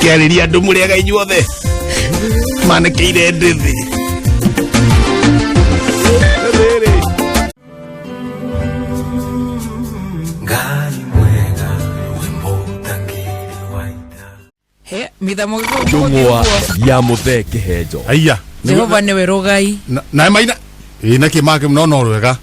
Kiariria andu muri aga inyuothe. Manekeire ndithi. Mithamo Jungwa ya mutheke hejo. Aya. Jehova ni werogai. Na maina. Ina kimake no wega.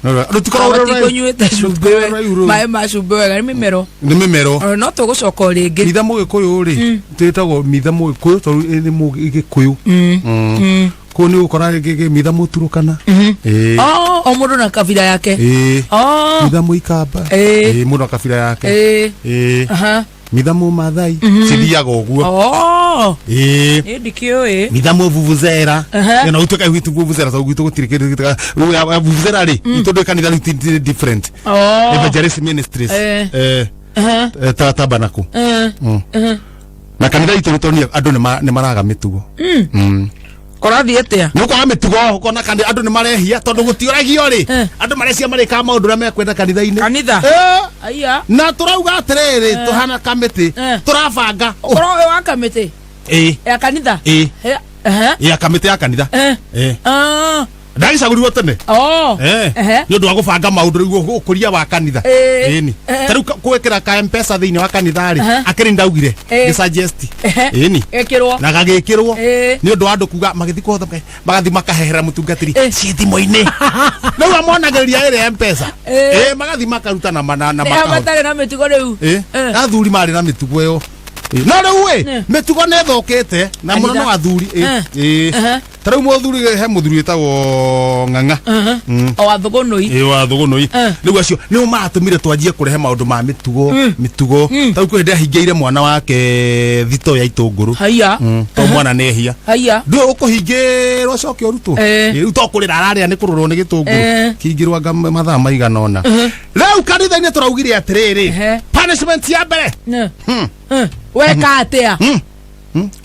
No. Tukonywete cumbe. Mai ma cumbe wega ni mimero. Ni mimero. No tugucoka ringi. Mithamo gikuyu ri. Twitagwo mithamo gikuyu to ni mu gikuyu. Ko ni ukora mithamo turukana. O mundu na kabila yake. Mithamo ikamba. Mundu na kabila yake. Mithamo mathai cithiaga uguo ndikio mithamo vuvuzera na utoka hwitu vuvuzera so gwitu gutirikira vuvuzera ri itondo kanitha different evangelism ministries tabanako na kanitha itotonia andu ni maraga mitugo korathi atia nuko amitugo kona kandi andu ni marehia tondu gutioragio ri andu marecia marika maundu ra mekwenda kanitha-ini aya na turauga atiriri tuhana kamiti turabanga ukorowe wa kamiti ya kanitha ya kamiti ya kanitha ndari caguriwo tene ni undu wa gubanga maundu riu ukuria wa kanitha ni tariu kwekira ka mpesa thiini wa kanitha ri akiri ndaugire gisuggest ni ekirwo na gagikirwo ni undu wa andu kuga magithi kotha magathi makahehera mutungatiri cithimo-ini riu amonagiriria iri mpesa magathi makaruta na matari na mitugo riu athuri mari na mitugo yo no riu mitugo ne thokete na muno no athuri tariu muthuri he muthuri etagwo ng'ang'a wa thugunui wa thugunui riu acio ni matumire twanjie kurehe maundu ma mitugo tariu kwenda hingeire mwana wake thito ya itunguru to mwana nehia ndu ukuhingirwo coke urutwo riu to kurira araria ni kururwo ni gitunguru kingirwa mathaa maigana ona riu kanitha-ini turaugire atiriri punishment ya mbere weka atia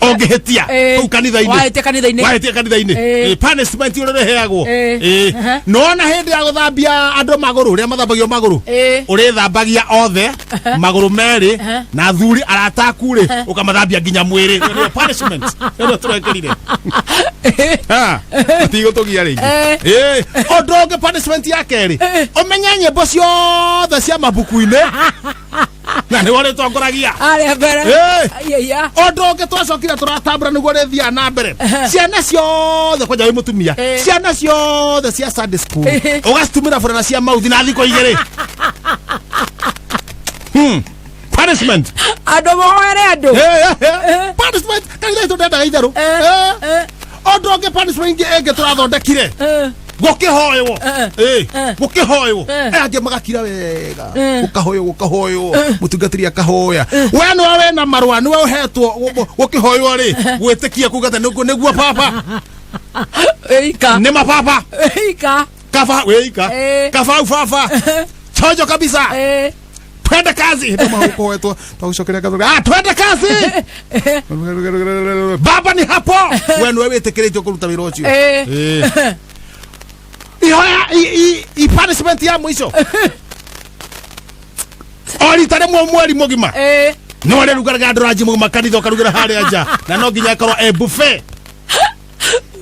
ongehetia au kanitha-ini wahetia kanitha-ini punishment ureheagwo nona hindi ya guthambia andu maguru ria mathambagio maguru urithambagia othe maguru meri na thuri arataku ri ukamathambia nginya mwiri punishment ndio turekerire tigo tugia ringi odonge punishment yake ri umenya nyimbo ciothe cia mabuku-ini na ni wale tongoragia ale mbere odonge twacokire turatambura niguo rithia na mbere ciana ciothe kwanja wi mutumia ciana ciothe cia Sunday school ugacitumira burana cia mauthi na thiko igiri punishment ando moere ando punishment kanitha ndenda itharu odonge punishment enge turathondekire gukihoywo gukihoywo ange magakira wega gukahoywo mutungatiri akahoya we no we na marwa ni we uhetwo gukihoywo ri gwitikia kugata niguo papa eika ni mapapa eika kafa weika kafa ufafa chojo kabisa twende kazi ndio huko wetu taucokeria kazi twende kazi baba ni hapo we no we tekerejo kuruta wira ucio i punishment ya mwisho ori tare mweri mugima no re rugaraga ndoraji mugima kanitha karugira hari anja na no nginya korwo buffet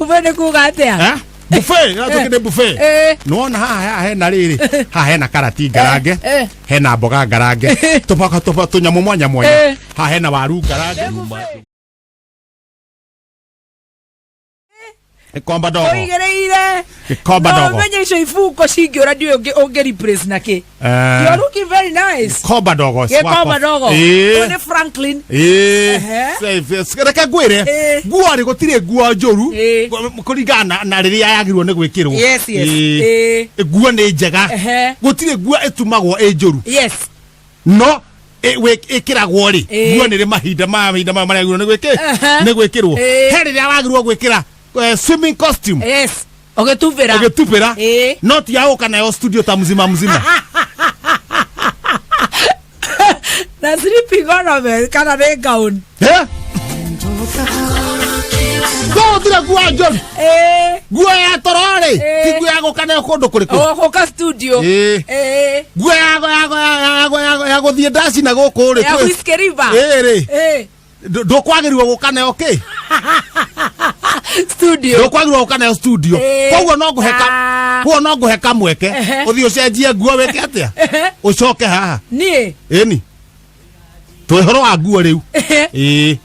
ubene kugatea buffet ya tukide buffet no na haha he na riri haha he na karati ngarange he na mboga ngarange tupaka tunyamu mwanya haha he na waru ngarange Komba dogo. Oigereire. Komba dogo. Menye ico ifuko cingi ora ndio onge replace nake. You looking very nice. Komba dogo. Komba dogo. One Franklin. Reka gwire. Guari gutire gua njoru. Kuringana na riria yagirwo ni gwikirwo. Yes. Gua ni njega. Gutire gua etumagwo njoru. Yes. No ikiragwo ri. Gua ni ri mahinda maria yagirwo ni gwikirwo. He riria wagirwo gwikira swimming costume. Yes. Ogetupera. Not yao kana yo studio ta mzima. Na sleeping on kana re gown. Go tira gua John. Gua ya torore. Tigu yago kana kondo kuriko. Oka studio. Gua yago thie dasi na goko ri. Ya whiskey river. ndukwagĩrĩirwo gũka nayo kĩ studio ndukwagĩrĩirwo gũka nayo studio koguo no ngũhe kamweke ũthiĩ ũcenjie nguo wĩke atĩa ũcoke haha niĩ ĩni twĩhoro wa nguo rĩu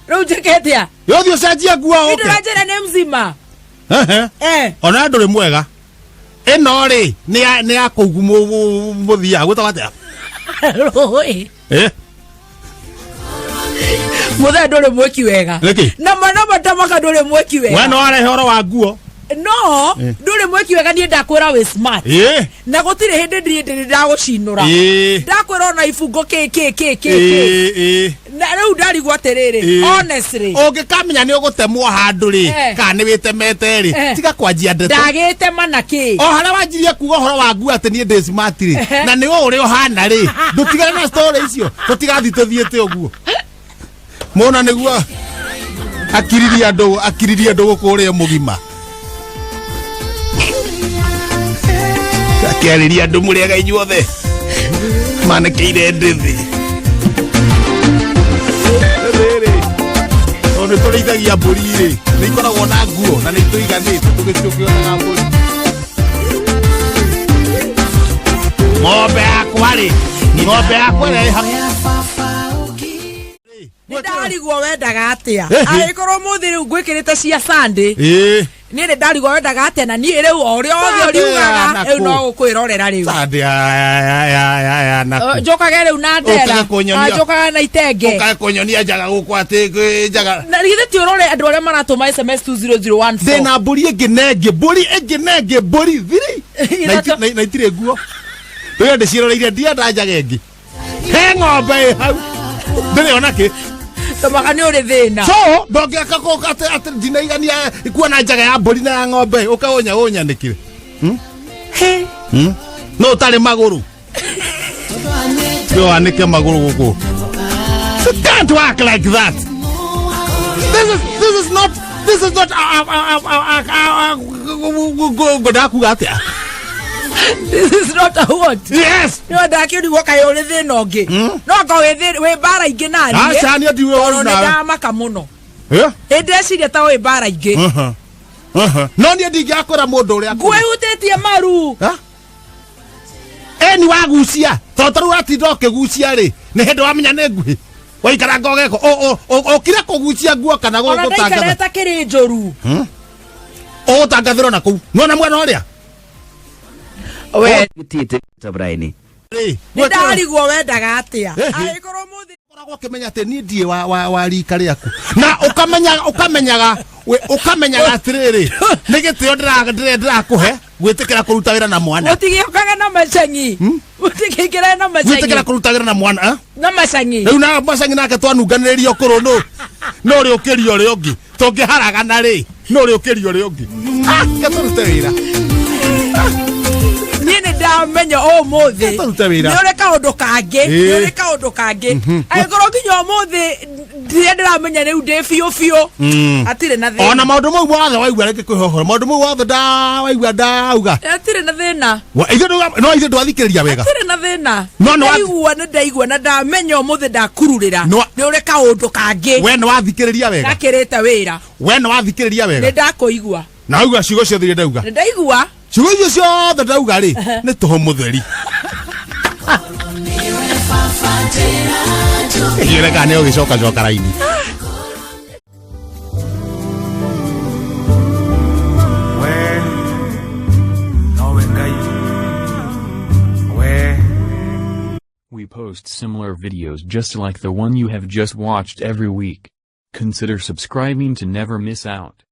rĩu njĩke atĩa ũthiĩ ũcenjie nguo ũke ndĩranjĩra nĩ mzima ona ndũrĩ mwega ĩno rĩ nĩ ya kũgu mũthia gwĩtagwo atĩa mũthee ndũrĩ mwĩki wega na matamaka ndũrĩ mwĩki wega we no arehe ũhoro wa nguo no ndũrĩ mwĩki wega niĩ ndakwĩra wĩ smart na gũtirĩ hĩndĩ ndĩ ndagũcinũra ndakwĩra ona ibungo na rĩu ndarigwo atĩrĩrĩ honestly ũngĩkamenya nĩ ũgũtemwo handũ rĩ kana nĩ wĩtemete rĩ tiga kwanjia ndeto ndagĩtema na kĩ o harĩa wanjirie kuga ũhoro wa nguo atĩ niĩ ndĩ smart rĩ na nĩ ũrĩa ũhana rĩ ndũtigane na story icio tũtigathi tũthiĩte ũguo mona nĩguo akiririe andũ gũkũ ũrĩa mũgima akĩarĩria andũ mũrĩaga inyuothe manĩkĩire ndĩthĩ nĩ tũrĩithagia mbũri rĩ nĩ ikoragwo na nguo na nĩ tũiganĩte tũgĩciũkĩonaga mbũri ng'ombe yakwa rĩ ĩrĩa nĩ ndarigwo wendaga atĩa angĩkorwo mũthĩ rĩu ngwĩkĩrĩte cia Sunday niĩ nĩ ndarigwo wendaga atĩa na niĩ rĩu o ũrĩa othe ũriugaga rĩu no gũkwĩrorera rĩu njũkage rĩu na ndera njũkaga na itenge ũkaga kũnyonia njaga gũkũ atĩ njaga na githĩ ti ũrore andũ arĩa maratũma SMS 20014 ndĩna mbũri ĩngĩ mbũri thiri na itirĩ nguo rĩu ndĩciĩroreire ndienda njaga ĩngĩ he ng'ombe hau ndĩrĩ ona kĩ tamaga nĩ ũrĩ thĩna so ndongĩaka atĩ ndinaigania kuona njaga ya mbũri na ya ng'ombe ũkaũnya nĩkĩ no ũtarĩ magũrũ nĩ wanĩke magũrũ gũkũ you can't work like that this is not ngodakuga atĩa this is not a what yes no ndakĩrigwo kaĩ ũrĩ thĩna ũngĩ no ngo wĩ mbara ingĩ na niĩ aca niĩ ndiwe tondũ nĩ ndamaka mũno ndeciria ta wĩ mbara ingĩ no niĩ ndingĩakũra mũndũ ũrĩa ngwĩhutĩtie maru eni wagucia tondũ rĩu atinda ũkĩgucia rĩ nĩ hĩndĩ wamenya nĩ nguhĩ waikara ngogeko ũkire kũgucia nguo kana gũtangatha ona ndaikareta kĩrĩ njũru ũgũtangathĩrwo na kũu nona mwena ũrĩa we Gũtiĩte Brian nĩ ndarigwo wendaga atĩa angĩkorwo mũthĩ ũkoragwo ũkĩmenya atĩ niĩ ndiĩ wa rika rĩaku na ũkamenyaga atĩrĩrĩ nĩ gĩtĩo ndĩrakũhe gwĩtĩkĩra kũruta wĩra na mwana ũtigĩũkaga na macangi ũtigĩkĩra na macangi gwĩtĩkĩra kũruta wĩra na mwana na macangi rĩu na macangi nake twanunganĩrĩrio kũrũ no ũrĩ ũkĩrio ũrĩa ũngĩ tũngĩharagana rĩ no ũrĩ ũkĩrio ũrĩa ũngĩ tũrute wĩra niĩ nĩ ndamenya ũmũthĩ nĩ ũrĩ kaũndũ kangĩ angĩkorwo nginya ũmũthĩ ndĩrĩa ndĩramenya rĩu ndĩ biũ atirĩ na thĩna ona maũndũ mau mothe waigua rĩngĩ kwĩhohora maũndũ mau mothe waigua ndauga atirĩ na thĩna no ithuĩ ndwathikĩrĩria wega atirĩ na thĩna nĩ ndaigua na ndamenya ũmũthĩ ndakururĩra nĩ ũrĩ kaũndũ kangĩ we nĩ wathikĩrĩria wega ndakĩrĩte wĩra we nĩ wathikĩrĩria wega nĩ ndakũigua na waigua ciugo ciothe iria ndauga nĩ ndaigua ciugo icio ciothe ndauga rĩ nĩ tũhũ mũtheri ĩreka nĩ ũgĩcoka raini We post similar videos just like the one you have just watched every week. Consider subscribing to never miss out.